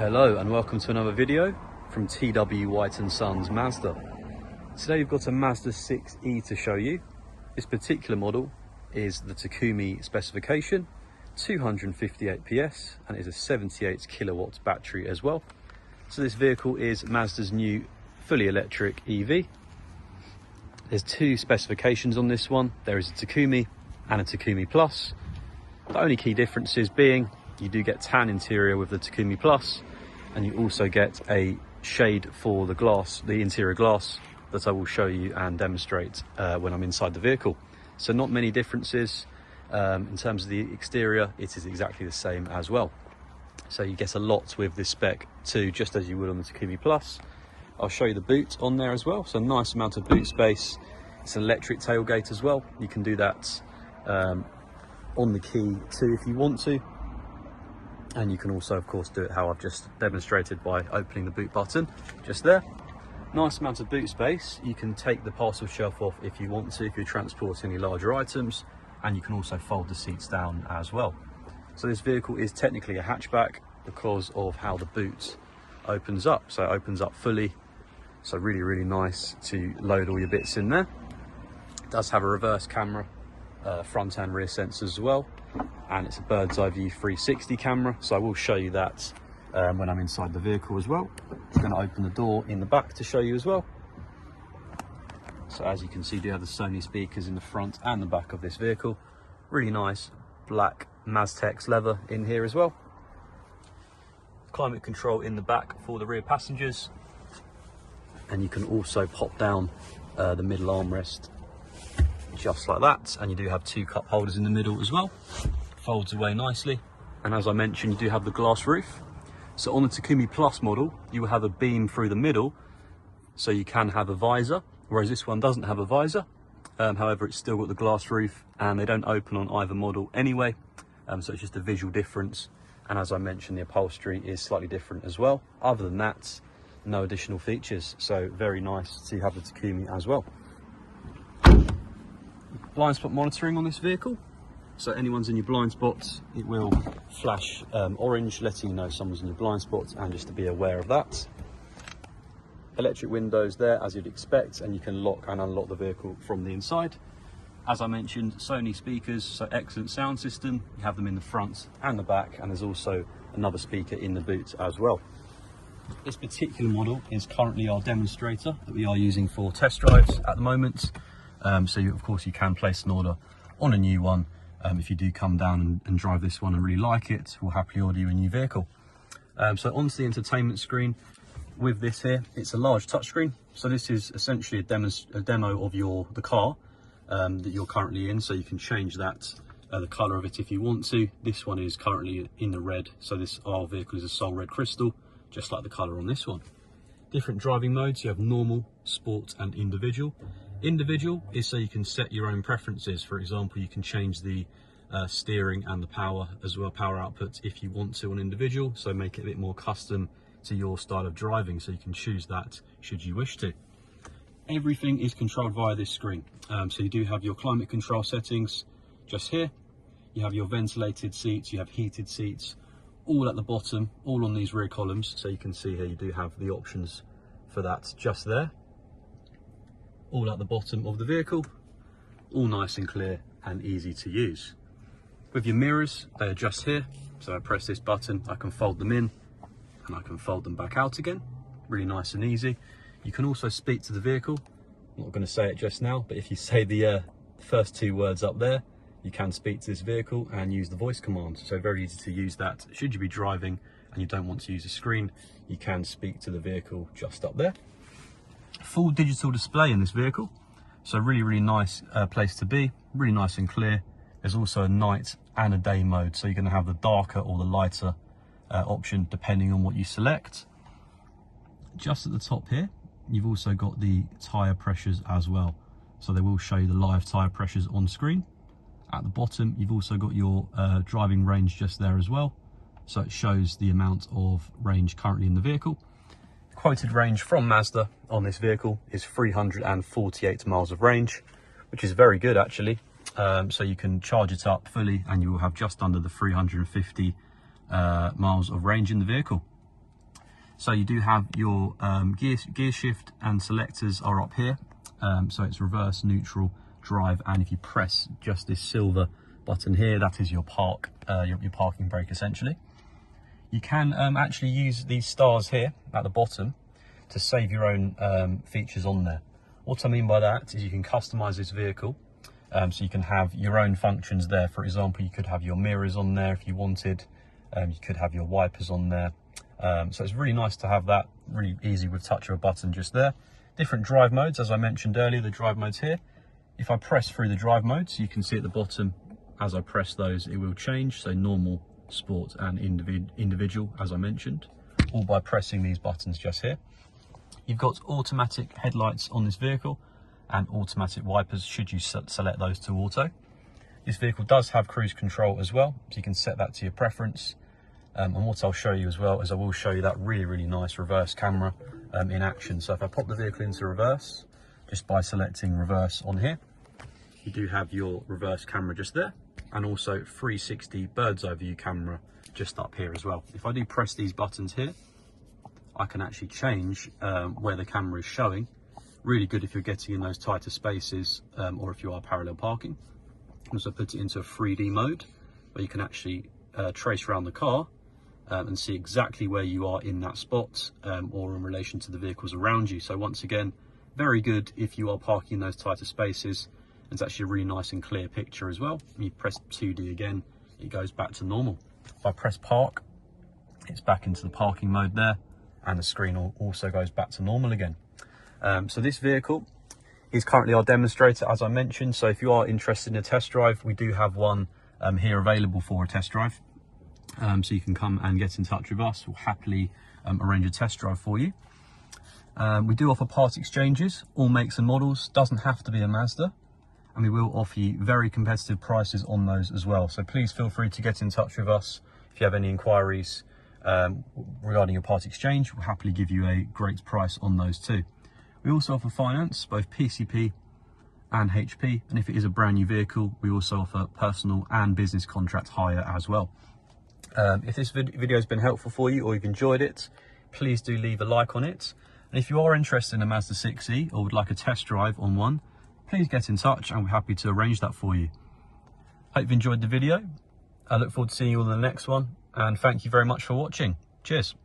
Hello and welcome to another video from TW White & Sons Mazda. Today we've got a Mazda6e to show you. This particular model is the Takumi specification, 258 PS, and it is a 78 kilowatt battery as well. So this vehicle is Mazda's new fully electric EV. There's two specifications on this one. There is a Takumi and a Takumi Plus. The only key differences being you do get tan interior with the Takumi Plus, and you also get a shade for the glass, the interior glass, that I will show you and demonstrate when I'm inside the vehicle. So not many differences. In terms of the exterior, it is exactly the same as well. So you get a lot with this spec too, just as you would on the Takumi Plus. I'll show you the boot on there as well. So a nice amount of boot space. It's an electric tailgate as well. You can do that on the key too if you want to. And you can also, of course, do it how I've just demonstrated by opening the boot button just there. Nice amount of boot space. You can take the parcel shelf off if you want to, if you're transporting any larger items, and you can also fold the seats down as well. So this vehicle is technically a hatchback because of how the boot opens up. So it opens up fully. So really, really nice to load all your bits in there. It does have a reverse camera, front and rear sensors as well. And it's a bird's eye view 360 camera, so I will show you that when I'm inside the vehicle as well. I'm going to open the door in the back to show you as well. So as you can see, you do have the Sony speakers in the front and the back of this vehicle. Really nice black Maztex leather in here as well. Climate control in the back for the rear passengers, and you can also pop down the middle armrest just like that, and you do have two cup holders in the middle as well. Folds away nicely, and as I mentioned, you do have the glass roof. So on the Takumi Plus model, you will have a beam through the middle, so you can have a visor, whereas this one doesn't have a visor. However, it's still got the glass roof, and they don't open on either model anyway, so it's just a visual difference. And as I mentioned, the upholstery is slightly different as well. Other than that, no additional features, so very nice to have the Takumi as well. Blind spot monitoring on this vehicle. So anyone's in your blind spots, it will flash orange, letting you know someone's in your blind spots, and just to be aware of that. Electric windows there, as you'd expect, and you can lock and unlock the vehicle from the inside. As I mentioned, Sony speakers, so excellent sound system. You have them in the front and the back, and there's also another speaker in the boot as well. This particular model is currently our demonstrator that we are using for test drives at the moment. So of course you can place an order on a new one. If you do come down and drive this one and really like it, we'll happily order you a new vehicle. So onto the entertainment screen with this here, it's a large touchscreen. So this is essentially a demo of the car that you're currently in. So you can change that, the color of it if you want to. This one is currently in the red. So our vehicle is a Sol Red Crystal, just like the color on this one. Different driving modes. You have normal, sport and individual. Individual is so you can set your own preferences. For example, you can change the steering and the power as well, power output, if you want to on individual, so make it a bit more custom to your style of driving, so you can choose that should you wish to. Everything is controlled via this screen. So you do have your climate control settings just here. You have your ventilated seats, you have heated seats, all at the bottom, all on these rear columns. So you can see here you do have the options for that just there. All at the bottom of the vehicle, all nice and clear and easy to use. With your mirrors, they are just here. So I press this button, I can fold them in and I can fold them back out again. Really nice and easy. You can also speak to the vehicle. I'm not going to say it just now, but if you say the first two words up there, you can speak to this vehicle and use the voice command. So very easy to use that. Should you be driving and you don't want to use a screen, you can speak to the vehicle just up there. Full digital display in this vehicle, so really, really nice place to be, really nice and clear. There's also a night and a day mode, so you're going to have the darker or the lighter option depending on what you select. Just at the top here, you've also got the tyre pressures as well, so they will show you the live tyre pressures on screen. At the bottom, you've also got your driving range just there as well, so it shows the amount of range currently in the vehicle. Quoted range from Mazda on this vehicle is 348 miles of range, which is very good actually. So you can charge it up fully and you will have just under the 350 miles of range in the vehicle. So you do have your gear shift and selectors are up here. So it's reverse, neutral, drive, and if you press just this silver button here, that is your your parking brake essentially. You can actually use these stars here at the bottom to save your own features on there. What I mean by that is you can customize this vehicle, so you can have your own functions there. For example, you could have your mirrors on there if you wanted, you could have your wipers on there. So it's really nice to have that, really easy with touch of a button just there. Different drive modes, as I mentioned earlier, the drive modes here. If I press through the drive modes, you can see at the bottom, as I press those, it will change. So normal, sport, and individual, as I mentioned, all by pressing these buttons just here. You've got automatic headlights on this vehicle and automatic wipers should you select those to auto. This vehicle does have cruise control as well, so you can set that to your preference. And what I'll show you as well is I will show you that really nice reverse camera in action. So if I pop the vehicle into reverse, just by selecting reverse on here, you do have your reverse camera just there, and also 360 bird's eye view camera just up here as well. If I do press these buttons here, I can actually change where the camera is showing. Really good if you're getting in those tighter spaces or if you are parallel parking. Also put it into a 3D mode where you can actually trace around the car and see exactly where you are in that spot or in relation to the vehicles around you. So once again, very good if you are parking in those tighter spaces. It's actually a really nice and clear picture as well. When you press 2D again, it goes back to normal. If I press park, it's back into the parking mode there, and the screen also goes back to normal again. So this vehicle is currently our demonstrator, as I mentioned. So if you are interested in a test drive, we do have one here available for a test drive. So you can come and get in touch with us. We'll happily arrange a test drive for you. We do offer part exchanges, all makes and models. Doesn't have to be a Mazda. And we will offer you very competitive prices on those as well. So please feel free to get in touch with us if you have any inquiries regarding your part exchange. We'll happily give you a great price on those too. We also offer finance, both PCP and HP, and if it is a brand new vehicle, we also offer personal and business contract hire as well. If this video has been helpful for you or you've enjoyed it, please do leave a like on it. And if you are interested in a Mazda 6e or would like a test drive on one, please get in touch and we're happy to arrange that for you. Hope you've enjoyed the video. I look forward to seeing you all in the next one, and thank you very much for watching. Cheers.